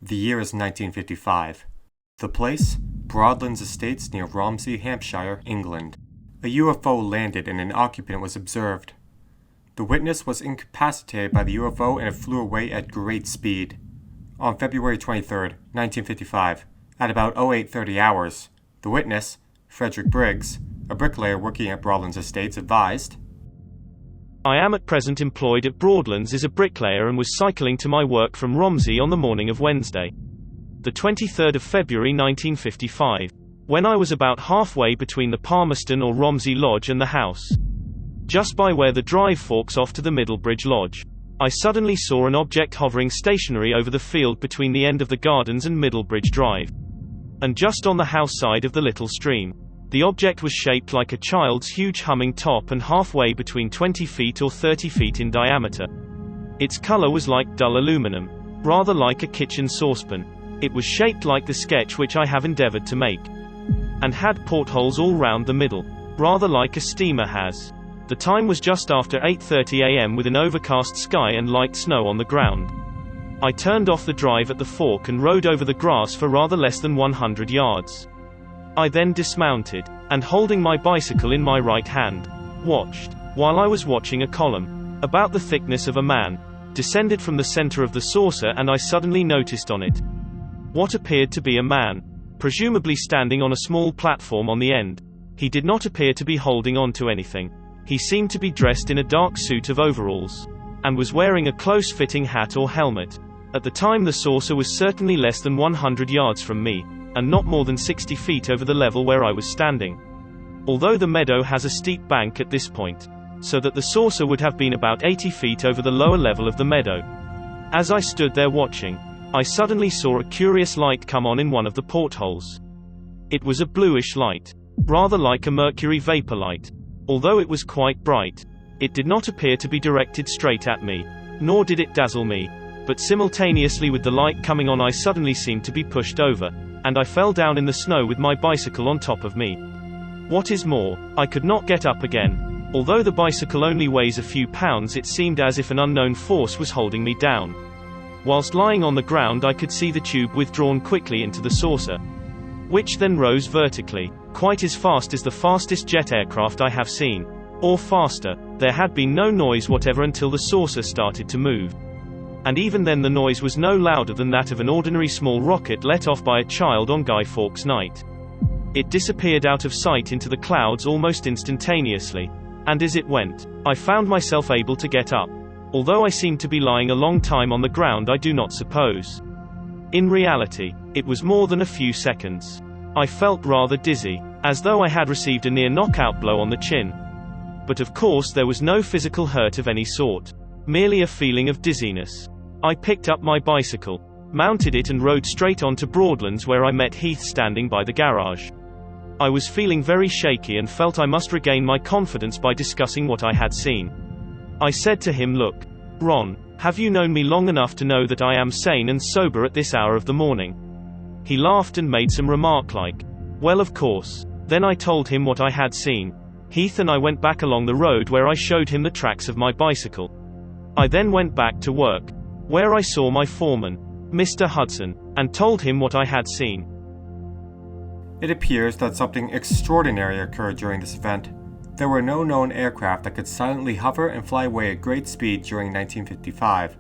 The year is 1955. The place? Broadlands Estates near Romsey, Hampshire, England. A UFO landed and an occupant was observed. The witness was incapacitated by the UFO and it flew away at great speed. On February 23, 1955, at about 0830 hours, the witness, Frederick Briggs, a bricklayer working at Broadlands Estates, advised, "I am at present employed at Broadlands as a bricklayer and was cycling to my work from Romsey on the morning of Wednesday, the 23rd of February 1955, when I was about halfway between the Palmerston or Romsey Lodge and the house, just by where the drive forks off to the Middlebridge Lodge. I suddenly saw an object hovering stationary over the field between the end of the gardens and Middlebridge Drive, and just on the house side of the little stream. The object was shaped like a child's huge humming top and halfway between 20 feet or 30 feet in diameter. Its color was like dull aluminum, rather like a kitchen saucepan. It was shaped like the sketch which I have endeavored to make, and had portholes all round the middle, rather like a steamer has. The time was just after 8:30 a.m. with an overcast sky and light snow on the ground. I turned off the drive at the fork and rode over the grass for rather less than 100 yards. I then dismounted, and holding my bicycle in my right hand, watched. While I was watching, a column, about the thickness of a man, descended from the center of the saucer, and I suddenly noticed on it what appeared to be a man, presumably standing on a small platform on the end. He did not appear to be holding on to anything. He seemed to be dressed in a dark suit of overalls, and was wearing a close-fitting hat or helmet. At the time, the saucer was certainly less than 100 yards from me, and not more than 60 feet over the level where I was standing, although the meadow has a steep bank at this point, so that the saucer would have been about 80 feet over the lower level of the meadow. As I stood there watching, I suddenly saw a curious light come on in one of the portholes. It was a bluish light, rather like a mercury vapor light. Although it was quite bright, it did not appear to be directed straight at me, nor did it dazzle me, but simultaneously with the light coming on, I suddenly seemed to be pushed over, and I fell down in the snow with my bicycle on top of me. What is more, I could not get up again. Although the bicycle only weighs a few pounds, it seemed as if an unknown force was holding me down. Whilst lying on the ground, I could see the tube withdrawn quickly into the saucer, which then rose vertically, quite as fast as the fastest jet aircraft I have seen, or faster. There had been no noise whatever until the saucer started to move, and even then the noise was no louder than that of an ordinary small rocket let off by a child on Guy Fawkes night. It disappeared out of sight into the clouds almost instantaneously, and as it went, I found myself able to get up. Although I seemed to be lying a long time on the ground, I do not suppose. In reality, it was more than a few seconds. I felt rather dizzy, as though I had received a near knockout blow on the chin. But of course there was no physical hurt of any sort, merely a feeling of dizziness. I picked up my bicycle, mounted it and rode straight on to Broadlands, where I met Heath standing by the garage. I was feeling very shaky and felt I must regain my confidence by discussing what I had seen. I said to him, "Look, Ron, have you known me long enough to know that I am sane and sober at this hour of the morning?" He laughed and made some remark like, "Well, of course." Then I told him what I had seen. Heath and I went back along the road where I showed him the tracks of my bicycle. I then went back to work, where I saw my foreman, Mr. Hudson, and told him what I had seen. It appears that something extraordinary occurred during this event. There were no known aircraft that could silently hover and fly away at great speed during 1955.